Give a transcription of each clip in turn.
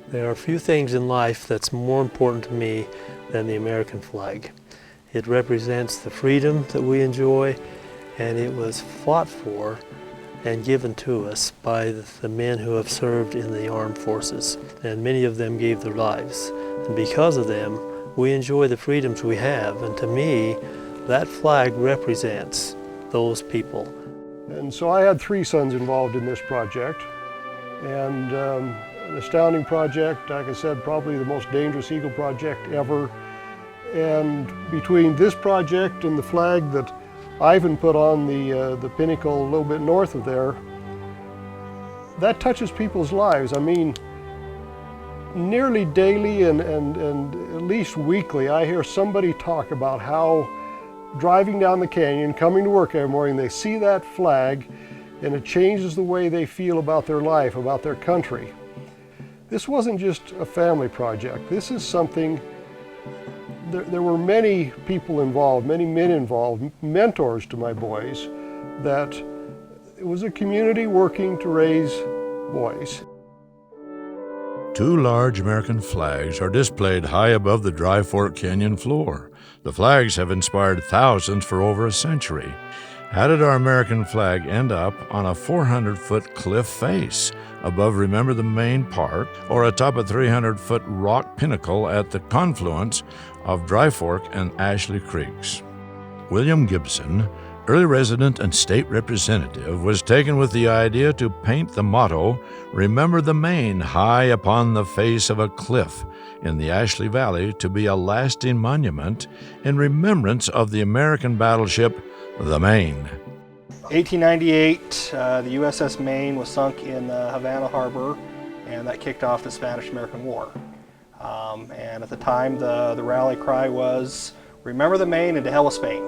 There are few things in life that's more important to me than the American flag. It represents the freedom that we enjoy, and it was fought for and given to us by the men who have served in the armed forces, and many of them gave their lives. And because of them, we enjoy the freedoms we have, and to me, that flag represents those people. And so I had 3 sons involved in this project, and an astounding project, like I said, probably the most dangerous Eagle project ever. And between this project and the flag that Ivan put on the pinnacle a little bit north of there, that touches people's lives. I mean, nearly daily and at least weekly, I hear somebody talk about how driving down the canyon, coming to work every morning, they see that flag and it changes the way they feel about their life, about their country. This wasn't just a family project. This is something, there were many people involved, many men involved, mentors to my boys, that it was a community working to raise boys. 2 large American flags are displayed high above the Dry Fork Canyon floor. The flags have inspired thousands for over a century. How did our American flag end up on a 400-foot cliff face above Remember the Main Park or atop a 300-foot rock pinnacle at the confluence of Dry Fork and Ashley Creeks? William Gibson, early resident and state representative, was taken with the idea to paint the motto, "Remember the Main," high upon the face of a cliff in the Ashley Valley to be a lasting monument in remembrance of the American battleship, the Maine. 1898, the USS Maine was sunk in Havana Harbor, and that kicked off the Spanish-American War. And at the time, the rally cry was, "Remember the Maine and to hell with Spain."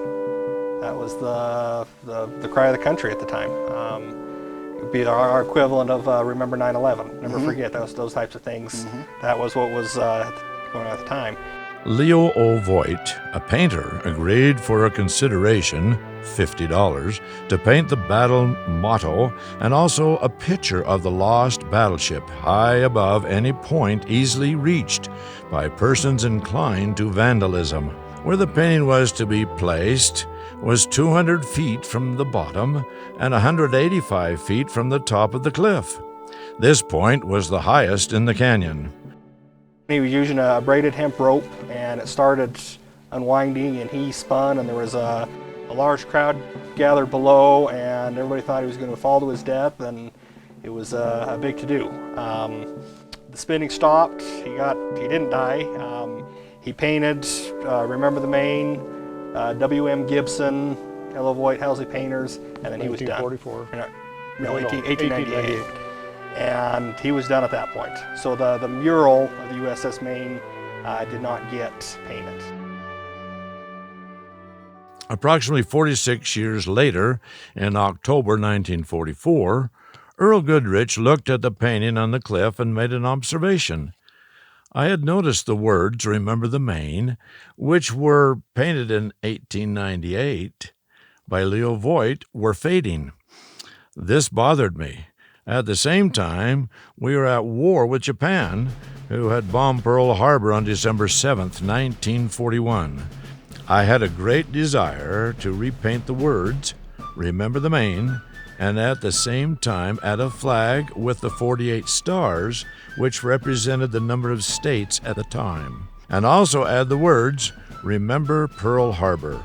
That was the cry of the country at the time. It would be our equivalent of remember 9/11. Never forget those types of things. That was what was going on at the time. Leo O. Voigt, a painter, agreed for a consideration, $50, to paint the battle motto and also a picture of the lost battleship high above any point easily reached by persons inclined to vandalism. Where the painting was to be placed was 200 feet from the bottom and 185 feet from the top of the cliff. This point was the highest in the canyon. He was using a braided hemp rope, and it started unwinding, and he spun, and there was a large crowd gathered below, and everybody thought he was going to fall to his death, and it was a big to-do. The spinning stopped. He didn't die. He painted Remember the Maine, W.M. Gibson, L.O. Voigt, Halsey Painters, and then he was done. 1844. No, 1898. And he was done at that point. So the mural of the USS Maine did not get painted. Approximately 46 years later, in October 1944, Earl Goodrich looked at the painting on the cliff and made an observation. I had noticed the words "Remember the Maine," which were painted in 1898 by Leo Voigt, were fading. This bothered me. At the same time, we were at war with Japan, who had bombed Pearl Harbor on December 7th, 1941. I had a great desire to repaint the words, "Remember the Maine," and at the same time add a flag with the 48 stars, which represented the number of states at the time, and also add the words, "Remember Pearl Harbor,"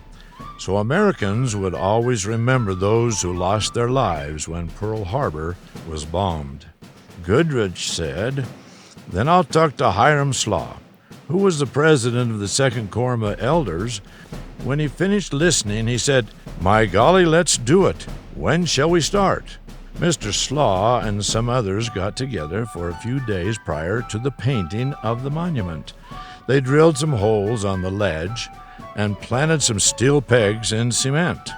so Americans would always remember those who lost their lives when Pearl Harbor was bombed. Goodrich said, "Then I'll talk to Hiram Slaw, who was the president of the Second Corps Elders. When he finished listening, he said, 'My golly, let's do it. When shall we start?' Mr. Slaw and some others got together for a few days prior to the painting of the monument. They drilled some holes on the ledge and planted some steel pegs in cement.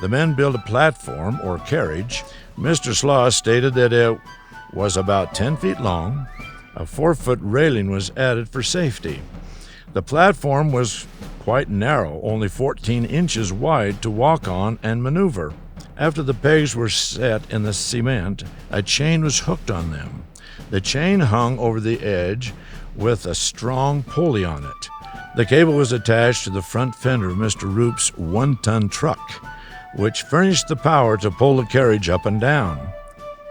The men built a platform or carriage. Mr. Slaw stated that it was about 10 feet long. A 4-foot railing was added for safety. The platform was quite narrow, only 14 inches wide to walk on and maneuver. After the pegs were set in the cement, a chain was hooked on them. The chain hung over the edge with a strong pulley on it. The cable was attached to the front fender of Mr. Roop's 1-ton truck, which furnished the power to pull the carriage up and down.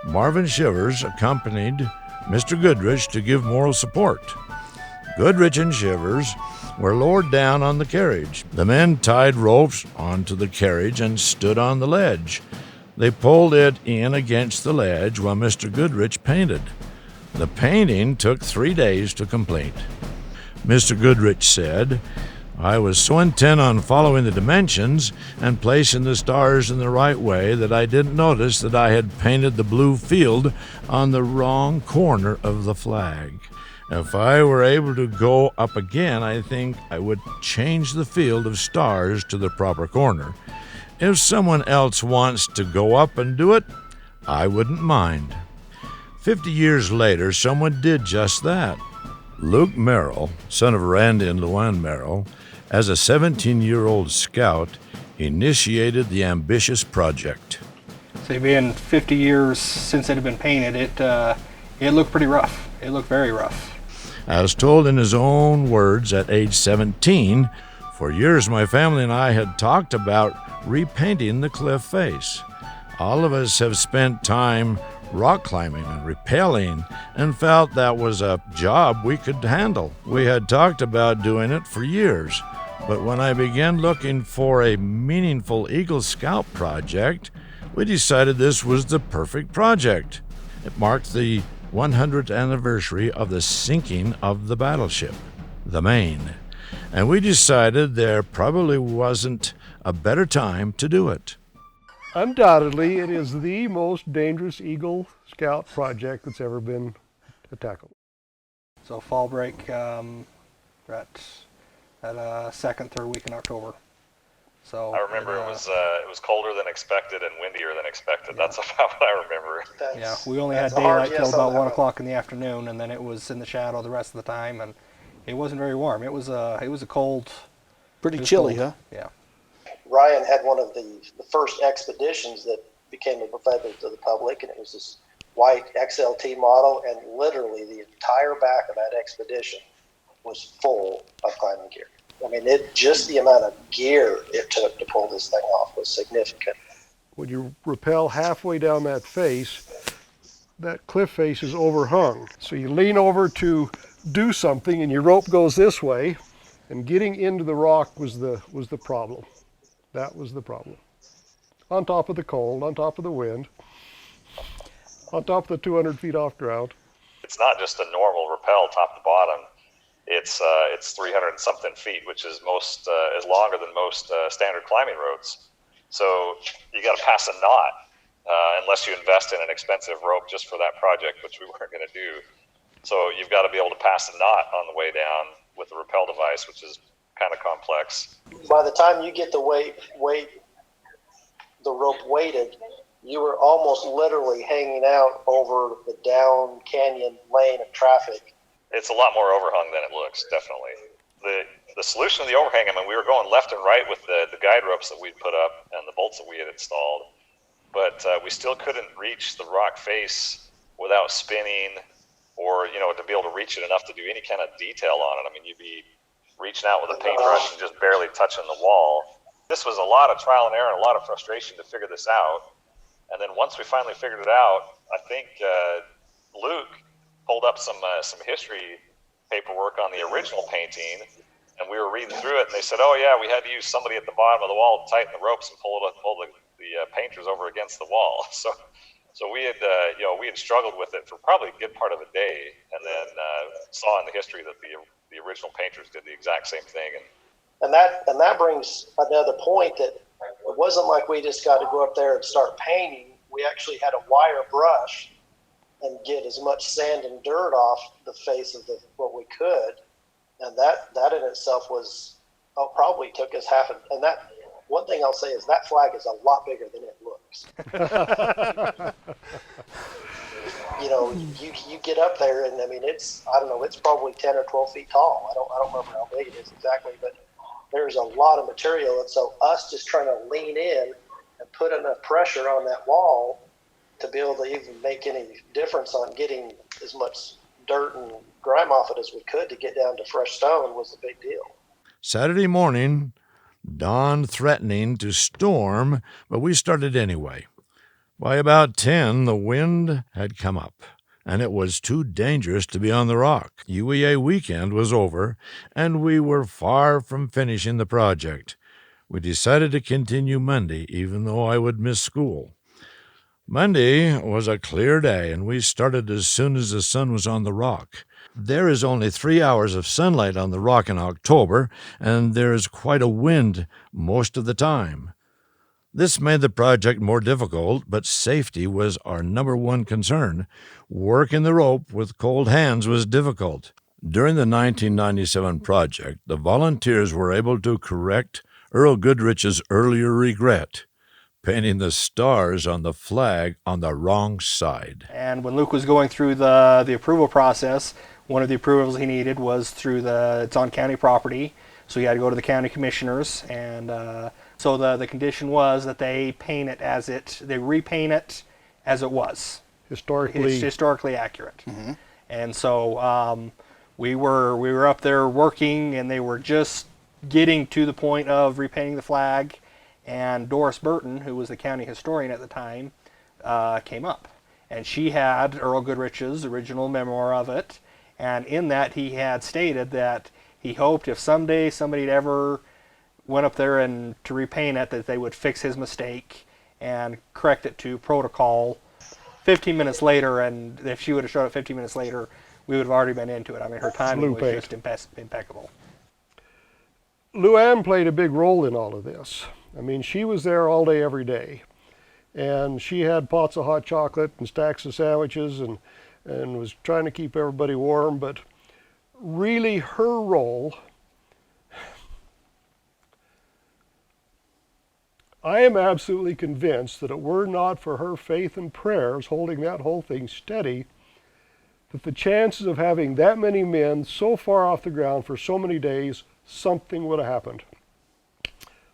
Marvin Shivers accompanied Mr. Goodrich to give moral support. Goodrich and Shivers were lowered down on the carriage. The men tied ropes onto the carriage and stood on the ledge. They pulled it in against the ledge while Mr. Goodrich painted. The painting took 3 days to complete. Mr. Goodrich said, "I was so intent on following the dimensions and placing the stars in the right way that I didn't notice that I had painted the blue field on the wrong corner of the flag. If I were able to go up again, I think I would change the field of stars to the proper corner. If someone else wants to go up and do it, I wouldn't mind." 50 years later, someone did just that. Luke Merrill, son of Randy and Luann Merrill, as a 17-year-old scout, initiated the ambitious project. So being 50 years since it had been painted, it looked pretty rough. It looked very rough. As told in his own words at age 17, "For years my family and I had talked about repainting the cliff face. All of us have spent time rock climbing and rappelling and felt that was a job we could handle. We had talked about doing it for years, but when I began looking for a meaningful Eagle Scout project, we decided this was the perfect project. It marked the 100th anniversary of the sinking of the battleship, the Maine, and we decided there probably wasn't a better time to do it." Undoubtedly, it is the most dangerous Eagle Scout project that's ever been tackled. So fall break, at second, third week in October. So I remember it was colder than expected and windier than expected. Yeah. That's about what I remember. Yeah, we only had daylight till about 1 o'clock in the afternoon, and then it was in the shadow the rest of the time, and it wasn't very warm. It was a cold. Pretty chilly, cold. huh? Yeah. Ryan had one of the first expeditions that became available to the public, and it was this white XLT model, and literally the entire back of that expedition was full of climbing gear. I mean, just the amount of gear it took to pull this thing off was significant. When you rappel halfway down that face, that cliff face is overhung. So you lean over to do something and your rope goes this way, and getting into the rock was the problem. That was the problem. On top of the cold, on top of the wind, on top of the 200 feet off ground. It's not just a normal rappel top to bottom. It's 300 and something feet, which is is longer than most standard climbing roads. So you got to pass a knot unless you invest in an expensive rope just for that project, which we weren't going to do. So you've got to be able to pass a knot on the way down with the rappel device, which is kind of complex. By the time you get the rope weighted, you were almost literally hanging out over the down canyon lane of traffic. It's a lot more overhung than it looks, definitely. The solution to the overhang, I mean, we were going left and right with the guide ropes that we'd put up and the bolts that we had installed, but we still couldn't reach the rock face without spinning or, to be able to reach it enough to do any kind of detail on it. I mean, you'd be reaching out with a paintbrush and just barely touching the wall. This was a lot of trial and error and a lot of frustration to figure this out. And then once we finally figured it out, I think Luke pulled up some history paperwork on the original painting, and we were reading through it, and they said, "Oh yeah, we had to use somebody at the bottom of the wall to tighten the ropes and pull the painters over against the wall." So we had struggled with it for probably a good part of a day, and then saw in the history that the original painters did the exact same thing. And that brings another point, that it wasn't like we just got to go up there and start painting. We actually had a wire brush and get as much sand and dirt off the face of what we could, and that in itself was probably took us and that one thing I'll say is that flag is a lot bigger than it looks. You get up there, and I mean, it's probably 10 or 12 feet tall. I don't remember how big it is exactly, but there's a lot of material, and so us just trying to lean in and put enough pressure on that wall to be able to even make any difference on getting as much dirt and grime off it as we could to get down to fresh stone was a big deal. Saturday morning dawned threatening to storm, but we started anyway. By about 10, the wind had come up, and it was too dangerous to be on the rock. UEA weekend was over, and we were far from finishing the project. We decided to continue Monday, even though I would miss school. Monday was a clear day, and we started as soon as the sun was on the rock. There is only 3 hours of sunlight on the rock in October, and there is quite a wind most of the time. This made the project more difficult, but safety was our number one concern. Working the rope with cold hands was difficult. During the 1997 project, the volunteers were able to correct Earl Goodrich's earlier regret, painting the stars on the flag on the wrong side. And when Luke was going through the approval process, one of the approvals he needed was through it's on county property, so he had to go to the county commissioners, and so the condition was that they repaint it as it was. It's historically accurate. Mm-hmm. And so we were up there working, and they were just getting to the point of repainting the flag, and Doris Burton, who was the county historian at the time, came up. And she had Earl Goodrich's original memoir of it, and in that he had stated that he hoped if someday somebody ever went up there and to repaint it, that they would fix his mistake and correct it to protocol 15 minutes later, and if she would have showed up 15 minutes later, we would have already been into it. I mean, her timing was just impeccable. Luann played a big role in all of this. I mean, she was there all day, every day. And she had pots of hot chocolate and stacks of sandwiches and was trying to keep everybody warm. But really her role, I am absolutely convinced that it were not for her faith and prayers holding that whole thing steady, that the chances of having that many men so far off the ground for so many days, something would have happened.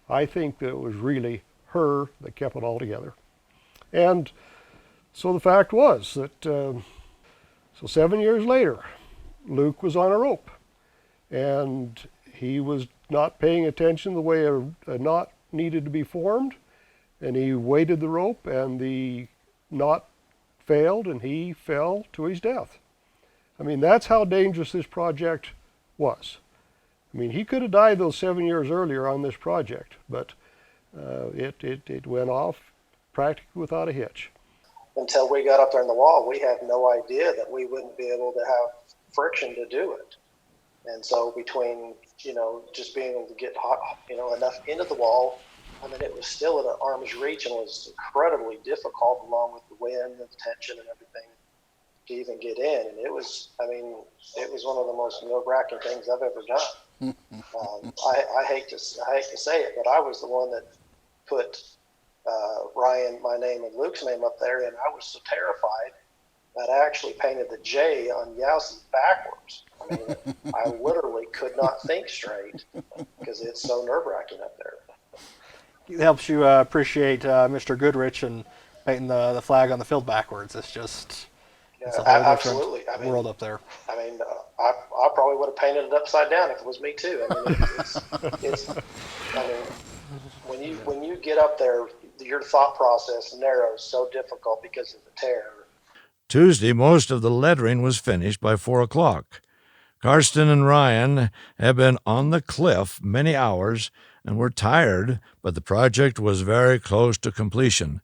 I think that it was really her that kept it all together. And so the fact was that, so 7 years later, Luke was on a rope, and he was not paying attention the way a knot needed to be formed, and he weighted the rope, and the knot failed, and he fell to his death. I mean, that's how dangerous this project was. I mean, he could have died those 7 years earlier on this project, but it went off practically without a hitch. Until we got up there in the wall, we had no idea that we wouldn't be able to have friction to do it. And so between, just being able to get enough into the wall, I mean, it was still at an arm's reach and was incredibly difficult, along with the wind and the tension and everything, to even get in. And it was one of the most nerve-wracking things I've ever done. I hate to say it, but I was the one that put Ryan, my name, and Luke's name up there, and I was so terrified that I actually painted the J on Yowsi backwards. I mean, I literally could not think straight because it's so nerve-wracking up there. It helps you appreciate Mr. Goodrich and painting the flag on the field backwards. It's just it's a whole different world up there. I mean, I probably would have painted it upside down if it was me too. I mean, when you get up there, your thought process narrows so difficult because of the terror. Tuesday, most of the lettering was finished by 4 o'clock. Karsten and Ryan had been on the cliff many hours and were tired, but the project was very close to completion.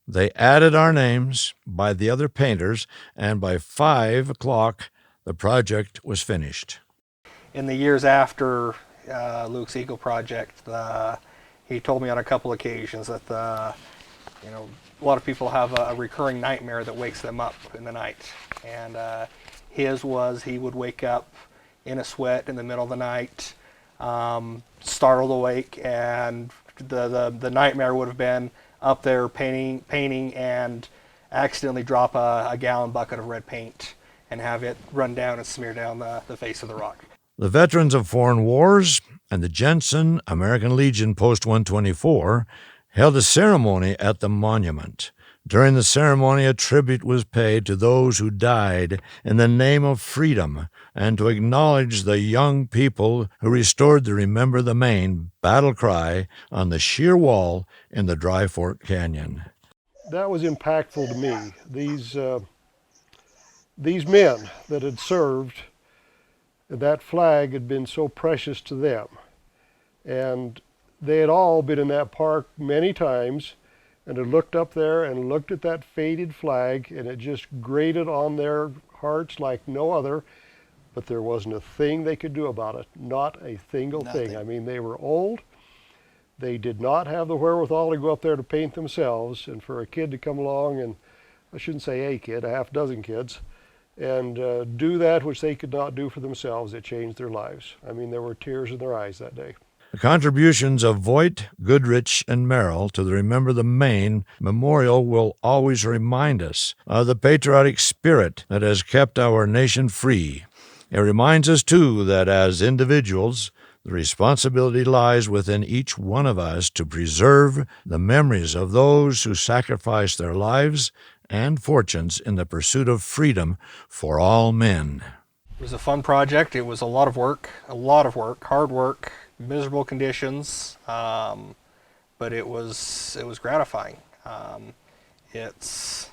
They added our names by the other painters, and by 5 o'clock, the project was finished. In the years after Luke's Eagle project, he told me on a couple occasions that a lot of people have a recurring nightmare that wakes them up in the night, and his was he would wake up in a sweat in the middle of the night, startled awake, and the nightmare would have been up there painting and accidentally drop a gallon bucket of red paint and have it run down and smear down the face of the rock. The veterans of foreign wars and the Jensen American Legion Post 124 held a ceremony at the monument During the ceremony, a tribute was paid to those who died in the name of freedom and to acknowledge the young people who restored the Remember the Maine battle cry on the sheer wall in the Dry Fork Canyon. That was impactful to me. These men that had served, that flag had been so precious to them. And they had all been in that park many times and had looked up there and looked at that faded flag, and it just grated on their hearts like no other, but there wasn't a thing they could do about it. Not a single thing. I mean, they were old. They did not have the wherewithal to go up there to paint themselves, and for a kid to come along, and I shouldn't say a kid, a half dozen kids, and do that which they could not do for themselves, it changed their lives. I mean, there were tears in their eyes that day. The contributions of Voigt, Goodrich, and Merrill to the Remember the Maine memorial will always remind us of the patriotic spirit that has kept our nation free. It reminds us, too, that as individuals, the responsibility lies within each one of us to preserve the memories of those who sacrificed their lives and fortunes in the pursuit of freedom for all men. It was a fun project. It was a lot of work, hard work, miserable conditions, but it was gratifying. It's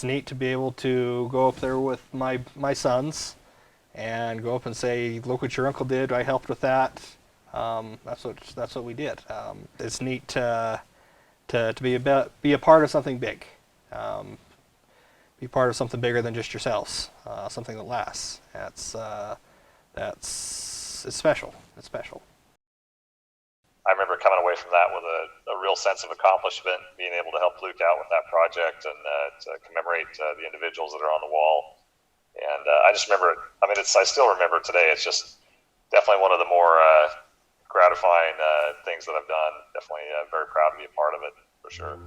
neat to be able to go up there with my sons and go up and say, "Look what your uncle did. I helped with that." That's what we did. It's neat to be a part of something big. Be part of something bigger than just yourselves. Something that lasts. It's special. It's special. I remember coming away from that with a real sense of accomplishment, being able to help Luke out with that project and to commemorate the individuals that are on the wall. And I just remember it. I mean, I still remember it today. It's just definitely one of the more gratifying things that I've done. Definitely very proud to be a part of it, for sure.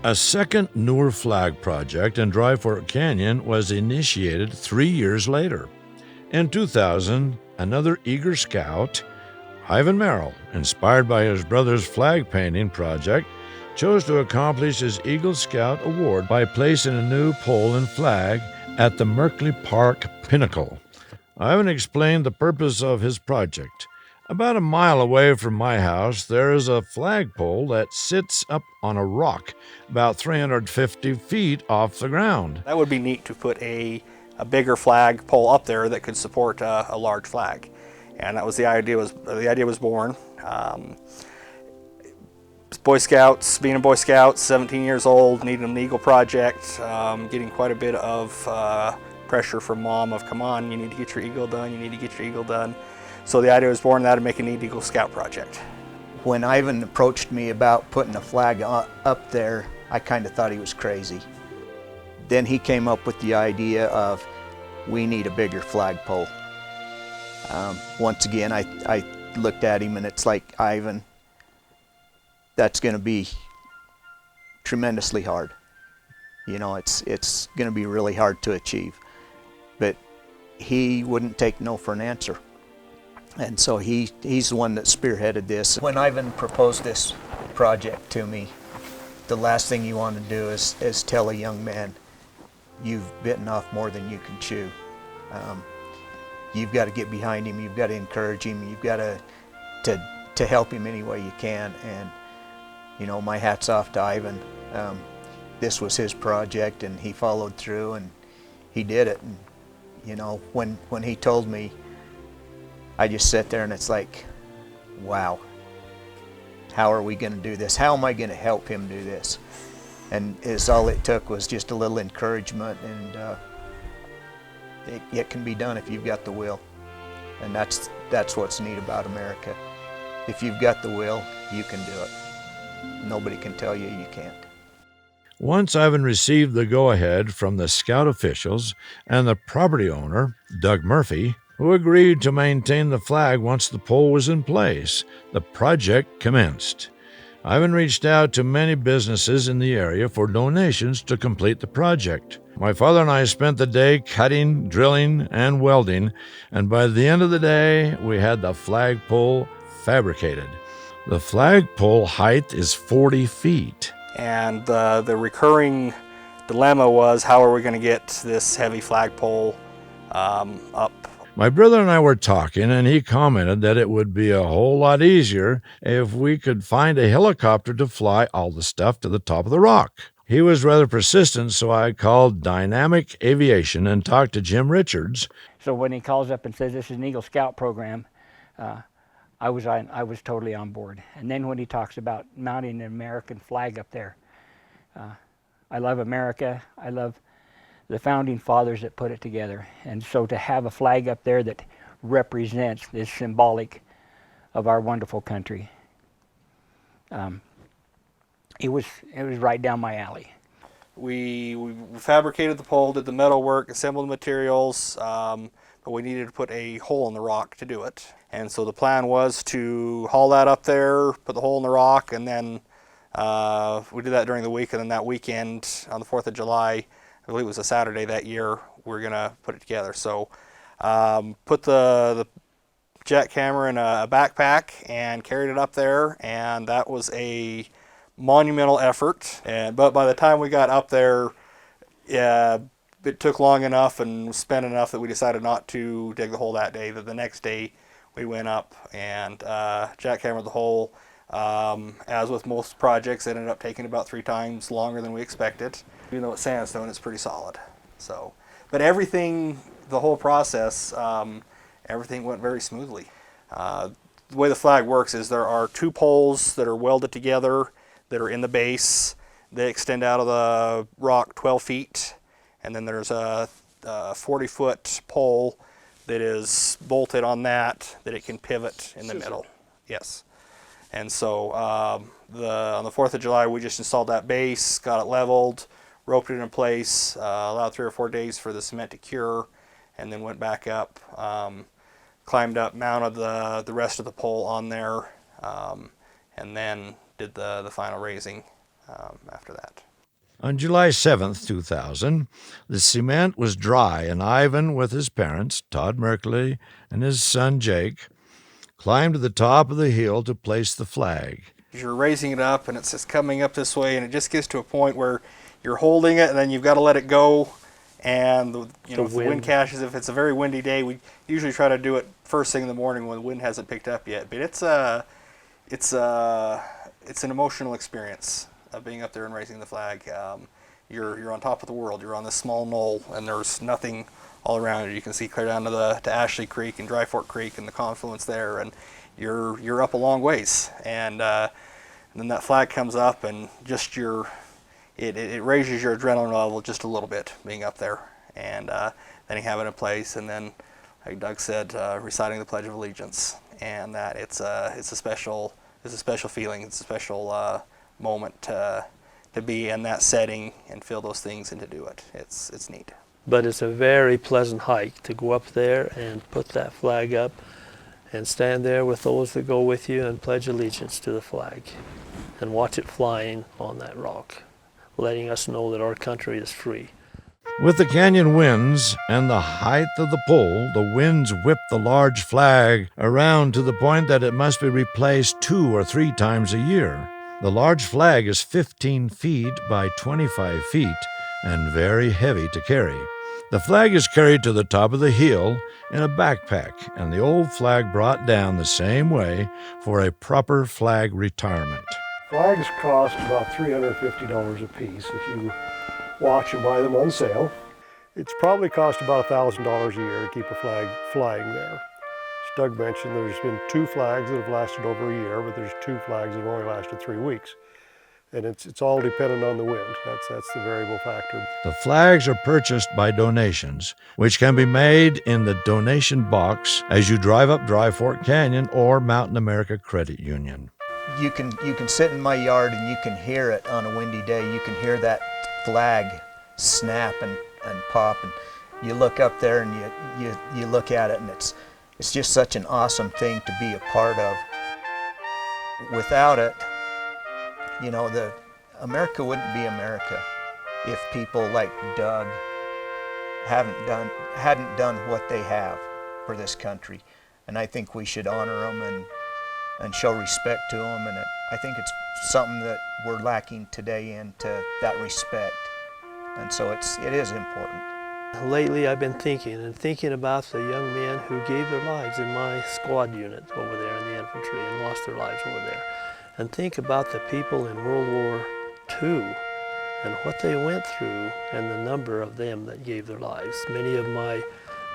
A second newer flag project in Dry Fork Canyon was initiated 3 years later. In 2000, another eager scout, Ivan Merrill, inspired by his brother's flag painting project, chose to accomplish his Eagle Scout Award by placing a new pole and flag at the Merkley Park Pinnacle. Ivan explained the purpose of his project. About a mile away from my house, there is a flagpole that sits up on a rock about 350 feet off the ground. That would be neat to put a bigger flagpole up there that could support a large flag, and that was the idea was born. Boy Scouts, being a Boy Scout, 17 years old, needing an Eagle project, getting quite a bit of pressure from Mom of, come on, you need to get your Eagle done, you need to get your Eagle done. So the idea was born that to make an Eagle Scout project. When Ivan approached me about putting a flag up there, I kind of thought he was crazy. Then he came up with the idea of, we need a bigger flagpole. Once again, I looked at him and it's like, Ivan, that's going to be tremendously hard. You know, it's going to be really hard to achieve. But he wouldn't take no for an answer. And so he's the one that spearheaded this. When Ivan proposed this project to me, the last thing you want to do is tell a young man, you've bitten off more than you can chew. You've got to get behind him, you've got to encourage him, you've got to help him any way you can. And you know, my hat's off to Ivan. This was his project and he followed through and he did it. And you know, when he told me, I just sat there and it's like, wow, how are we going to do this? How am I going to help him do this? And all it took was just a little encouragement, and it can be done if you've got the will. And that's what's neat about America. If you've got the will, you can do it. Nobody can tell you you can't. Once Ivan received the go-ahead from the Scout officials and the property owner, Doug Murphy, who agreed to maintain the flag once the pole was in place, the project commenced. Ivan reached out to many businesses in the area for donations to complete the project. My father and I spent the day cutting, drilling, and welding, and by the end of the day, we had the flagpole fabricated. The flagpole height is 40 feet. And the recurring dilemma was, how are we going to get this heavy flagpole up? My brother and I were talking, and he commented that it would be a whole lot easier if we could find a helicopter to fly all the stuff to the top of the rock. He was rather persistent, so I called Dynamic Aviation and talked to Jim Richards. So when he calls up and says this is an Eagle Scout program, I was totally on board. And then when he talks about mounting an American flag up there, I love America. I love the founding fathers that put it together. And so to have a flag up there that represents, is symbolic of our wonderful country, it was right down my alley. We fabricated the pole, did the metal work, assembled the materials, but we needed to put a hole in the rock to do it. And so the plan was to haul that up there, put the hole in the rock, and then we did that during the week, and then that weekend on the 4th of July, I believe it was a Saturday that year, we were going to put it together. So put the jackhammer in a backpack and carried it up there, and that was a monumental effort. But by the time we got up there, it took long enough and spent enough that we decided not to dig the hole that day. That the next day we went up and jackhammered the hole. As with most projects, it ended up taking about 3 times longer than we expected. Even though it's sandstone, it's pretty solid. So, but everything, the whole process, everything went very smoothly. The way the flag works is there are 2 poles that are welded together that are in the base. They extend out of the rock 12 feet. And then there's a 40-foot pole that is bolted on that it can pivot in the middle. Yes. And so on the 4th of July, we just installed that base, got it leveled, roped it in place, allowed 3 or 4 days for the cement to cure, and then went back up, climbed up, mounted the rest of the pole on there, and then did the final raising after that. On July 7th, 2000, the cement was dry, and Ivan, with his parents, Todd Merkley, and his son Jake, climbed to the top of the hill to place the flag. You're raising it up, and it's just coming up this way, and it just gets to a point where you're holding it, and then you've got to let it go. And if the wind catches, if it's a very windy day, we usually try to do it first thing in the morning when the wind hasn't picked up yet. But it's an emotional experience of being up there and raising the flag. You're on top of the world. You're on this small knoll, and there's nothing all around you. You can see clear down to Ashley Creek and Dry Fork Creek and the confluence there, and you're up a long ways. And then that flag comes up, and just it raises your adrenaline level just a little bit being up there. And then you have it in place, and then, like Doug said, reciting the Pledge of Allegiance, and that it's a special feeling. It's a special moment to be in that setting and feel those things and to do it. It's neat. But it's a very pleasant hike to go up there and put that flag up and stand there with those that go with you and pledge allegiance to the flag and watch it flying on that rock, letting us know that our country is free. With the canyon winds and the height of the pole, the winds whip the large flag around to the point that it must be replaced 2 or 3 times a year. The large flag is 15 feet by 25 feet and very heavy to carry. The flag is carried to the top of the hill in a backpack, and the old flag brought down the same way for a proper flag retirement. Flags cost about $350 a piece if you watch and buy them on sale. It's probably cost about $1,000 a year to keep a flag flying there. As Doug mentioned, there's been 2 flags that have lasted over a year, but there's 2 flags that have only lasted 3 weeks. And it's all dependent on the wind. That's the variable factor. The flags are purchased by donations, which can be made in the donation box as you drive up Dry Fork Canyon or Mountain America Credit Union. You can sit in my yard and you can hear it on a windy day. You can hear that flag snap and pop, and you look up there and you look at it, and it's just such an awesome thing to be a part of. Without it, America wouldn't be America if people like Doug hadn't done what they have for this country. And I think we should honor them and show respect to them. And I think it's something that we're lacking today into that respect. And so it is important. Lately I've been thinking about the young men who gave their lives in my squad unit over there in the infantry and lost their lives over there. And think about the people in World War II and what they went through and the number of them that gave their lives. Many of my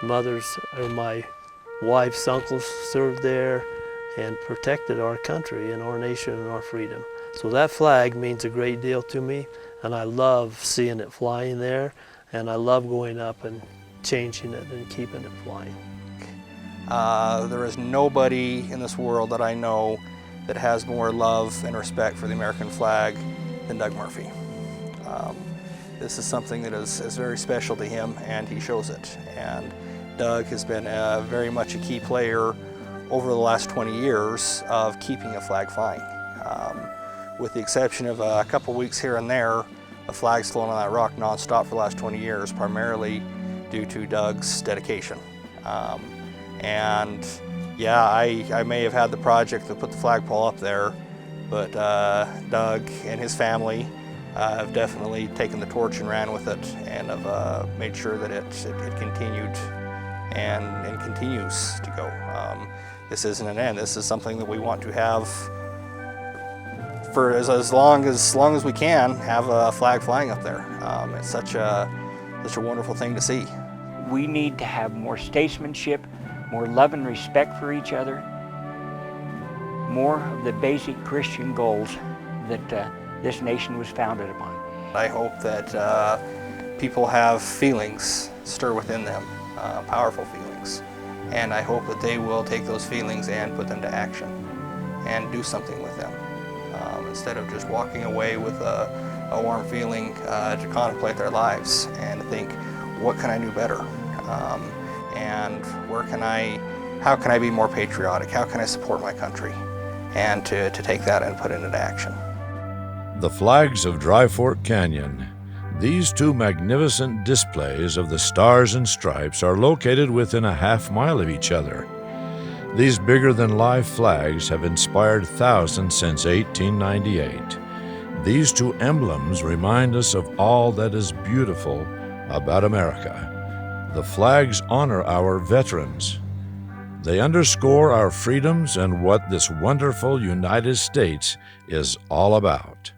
my wife's uncles served there and protected our country and our nation and our freedom. So that flag means a great deal to me, and I love seeing it flying there, and I love going up and changing it and keeping it flying. There is nobody in this world that I know that has more love and respect for the American flag than Doug Murphy. This is something that is very special to him, and he shows it. And Doug has been very much a key player over the last 20 years of keeping a flag flying. With the exception of a couple weeks here and there, a flag's flown on that rock nonstop for the last 20 years, primarily due to Doug's dedication. And yeah, I may have had the project to put the flagpole up there, but Doug and his family have definitely taken the torch and ran with it, and have made sure that it continued and continues to go. This isn't an end. This is something that we want to have for as long as we can, have a flag flying up there. It's such a wonderful thing to see. We need to have more statesmanship, more love and respect for each other, more of the basic Christian goals that this nation was founded upon. I hope that people have feelings stir within them, powerful feelings, and I hope that they will take those feelings and put them to action and do something with them, instead of just walking away with a warm feeling to contemplate their lives and to think, what can I do better? And how can I be more patriotic? How can I support my country? And to take that and put it into action. The flags of Dry Fork Canyon. These two magnificent displays of the stars and stripes are located within a half-mile of each other. These bigger-than-life flags have inspired thousands since 1898. These two emblems remind us of all that is beautiful about America. The flags honor our veterans. They underscore our freedoms and what this wonderful United States is all about.